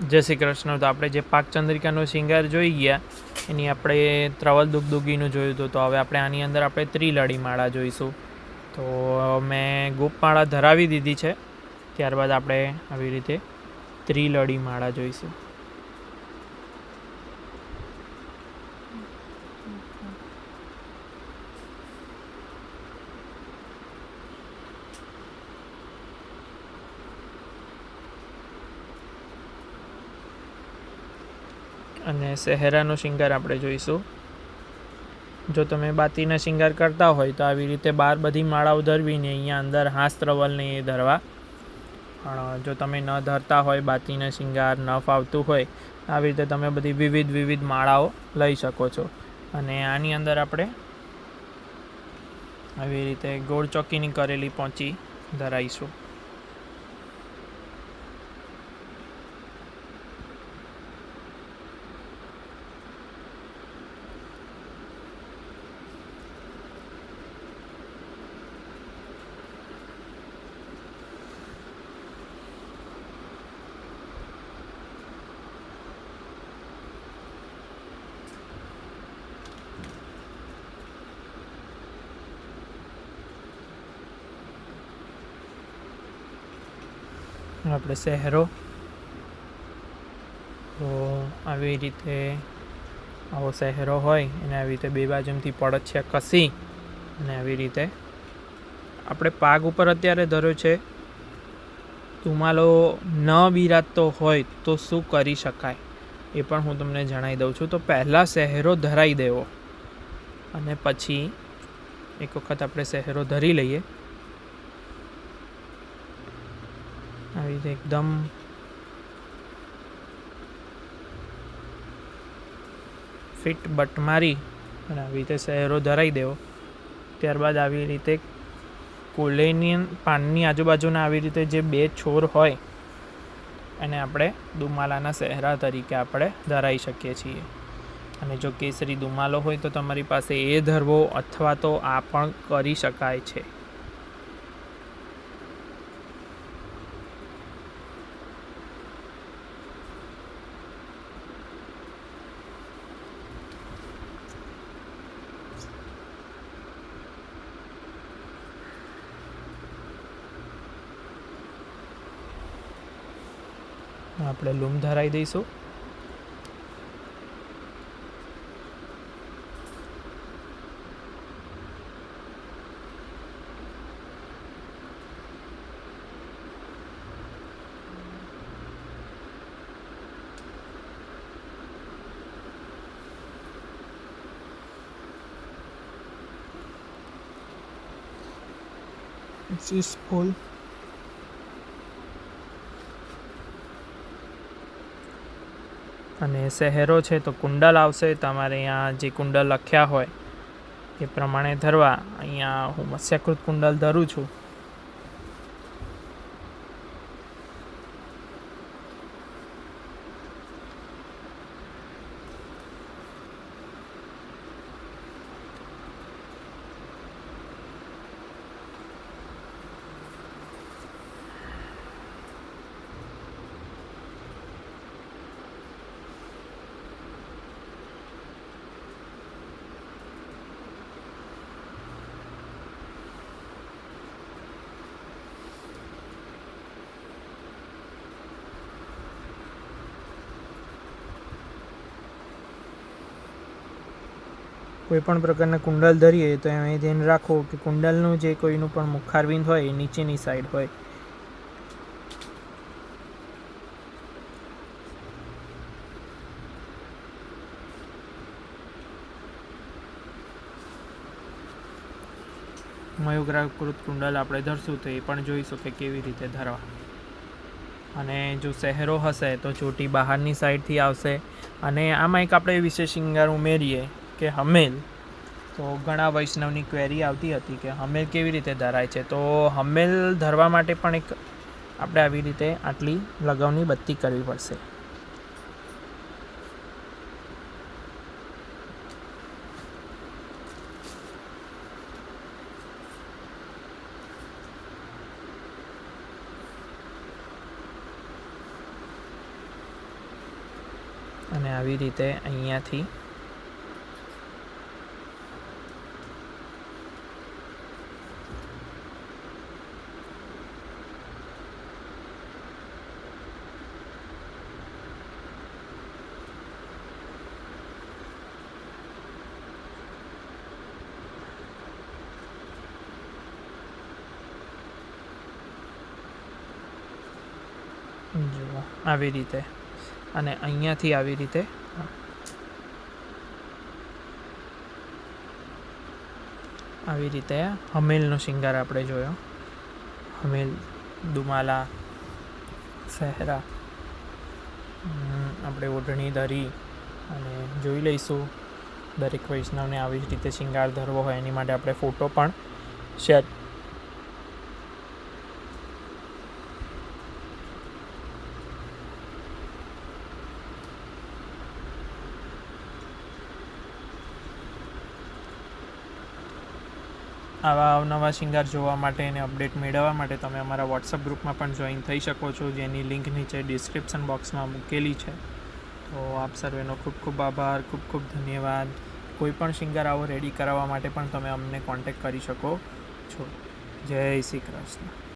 જય શ્રી કૃષ્ણ. તો આપણે જે પાકચંદ્રિકાનો શિંગાર જોઈ ગયા એની આપણે ત્રવલ દુગદુગીનું જોયું હતું. તો હવે આપણે આની અંદર આપણે ત્રિલળી માળા જોઈશું. તો મેં ગોપમાળા ધરાવી દીધી છે. ત્યારબાદ આપણે આવી રીતે ત્રિલળી માળા જોઈશું. અને સહેરાનો શિંગાર આપણે જોઈશું. જો તમે બાતીના શિંગાર કરતા હોય તો આવી રીતે બહાર બધી માળાઓ ધરવીને અહીંયા અંદર હાસ ત્રવલને એ ધરવા. પણ જો તમે ન ધરતા હોય, બાતીના શિંગાર ન ફાવતું હોય, આવી રીતે તમે બધી વિવિધ માળાઓ લઈ શકો છો. અને આની અંદર આપણે આવી રીતે ગોળ ચોકીની કરેલી પોંચી ધરાઈશું. આપણે સહેરો, તો આવી રીતે આવો સહેરો હોય એને આવી રીતે બે બાજુથી પડછિયા કસી અને આવી રીતે આપણે પાગ ઉપર અત્યારે ધર્યો છે. ધુમાલો ન બિરાજતો હોય તો શું કરી શકાય એ પણ હું તમને જણાવી દઉં છું. તો પહેલાં સહેરો ધરાઈ દેવો અને પછી એક વખત આપણે સહેરો ધરી લઈએ. આવી રીતે એકદમ ફિટ બટ મારી અને આવી રીતે સહેરો ધરાઈ દેવો. ત્યારબાદ આવી રીતે કોલેની પાનની આજુબાજુના આવી રીતે જે બે છોર હોય એને આપણે દુમાલાના સહેરા તરીકે આપણે ધરાઈ શકીએ છીએ. અને જો કેસરી દુમાલો હોય તો તમારી પાસે એ ધરવો અથવા તો આ પણ કરી શકાય છે. આપણે લૂમ ધરાઈ દઈશું. ફૂલ અને સહેરો છે તો કુંડલ આવશે. તમારે અહીંયા જે કુંડલ લખ્યા હોય એ પ્રમાણે ધરવા. અહીંયા હું મત્સ્યકૃત કુંડલ ધરું છું. કોઈપણ પ્રકારના કુંડલ ધરીએ તો એમાં ધ્યાન રાખો કે કુંડલનું જે કોઈનું પણ મુખારબિંદ હોય એ નીચેની સાઈડ હોય. મયુગ્રાકૃત કુંડલ આપણે ધરશું તો એ પણ જોઈશું કે કેવી રીતે ધરવા. અને જો સહેરો હશે તો ચોટી બહારની સાઈડથી આવશે. અને આમાં એક આપણે વિશેષ શિંગાર ઉમેરીએ કે હમેલ. તો ઘણા વૈષ્ણવની ક્વેરી આવતી હતી કે હમેલ કેવી રીતે ધરાય છે. તો હમેલ ધરવા માટે પણ એક આપણે આવી રીતે આટલી લગાવની બત્તી કરવી પડશે. અને આવી રીતે અહીંયાથી જુઓ આવી રીતે, અને અહીંયાથી આવી રીતે હમેલનો શિંગાર આપણે જોયો. હમેલ, દુમાલા, સહેરા, આપણે ઓઢણી દરી, અને જોઈ લઈશું દરેક વૈષ્ણવને આવી જ રીતે શિંગાર ધરવો હોય એની માટે આપણે ફોટો પણ શેર આવા અવનવા શિંગાર જોવા માટે અને અપડેટ મેળવવા માટે તમે અમારા વોટ્સઅપ ગ્રુપમાં પણ જોઈન થઈ શકો છો, જેની લિંક નીચે ડિસ્ક્રિપ્શન બોક્સમાં મૂકેલી છે. તો આપ સર્વેનો ખૂબ ખૂબ આભાર, ખૂબ ખૂબ ધન્યવાદ. કોઈ પણ શિંગાર આવો રેડી કરાવવા માટે પણ તમે અમને કોન્ટેક્ટ કરી શકો છો. જય શ્રી કૃષ્ણ.